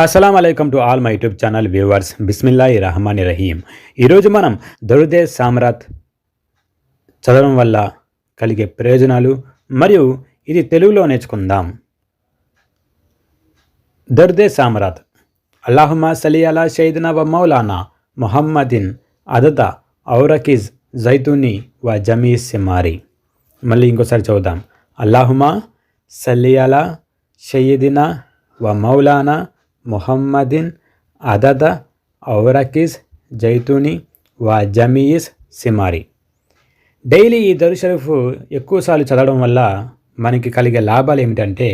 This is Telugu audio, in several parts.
అస్సలం అయికం to all my YouTube channel viewers. బిస్మిల్లాహి రహమాని రహీం. ఈరోజు మనం దరుదే సామ్రాత్ చదవడం వల్ల కలిగే ప్రయోజనాలు మరియు ఇది తెలుగులో నేర్చుకుందాం. దరుదే సామ్రాత్. అల్లాహుమ్మా సల్లి అలా సయ్యిదినా వ మౌలానా ముహమ్మదిన్ అదద ఔరకిజ్ జైతూని వ జమీ సిమారి. మళ్ళీ ఇంకోసారి చదువుదాం. అల్లాహుమ్మా సల్లి అలా సయ్యిదినా వ మౌలానా ముహమ్మదిన్ అదద ఔరకిజ్ జైతూని వా జమీయిస్ సిమారి. డైలీ ఈ దరూద్ షరీఫ్ ఎక్కువసార్లు చదవడం వల్ల మనకి కలిగే లాభాలు ఏమిటంటే,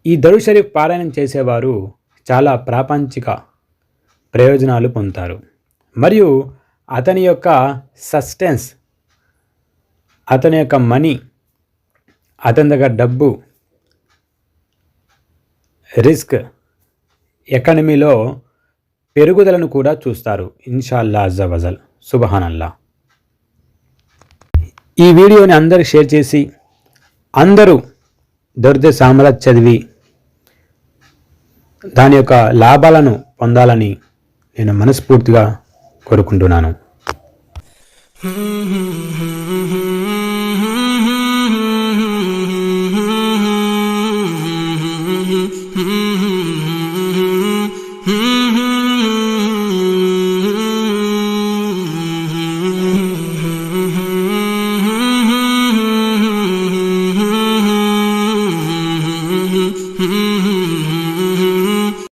ఈ దరూద్ షరీఫ్ పారాయణం చేసేవారు చాలా ప్రాపంచిక ప్రయోజనాలు పొందుతారు. మరియు అతని యొక్క సస్టెన్స్, అతని యొక్క మనీ, అతని దగ్గర డబ్బు, రిస్క్, ఎకానమీలో పెరుగుదలను కూడా చూస్తారు. ఇన్షాల్లా అజ్జ వజల్. సుబహానల్లా. ఈ వీడియోని అందరికి షేర్ చేసి అందరూ దరుదే సామ్రాత్ చదివి దాని యొక్క లాభాలను పొందాలని నేను మనస్ఫూర్తిగా కోరుకుంటున్నాను.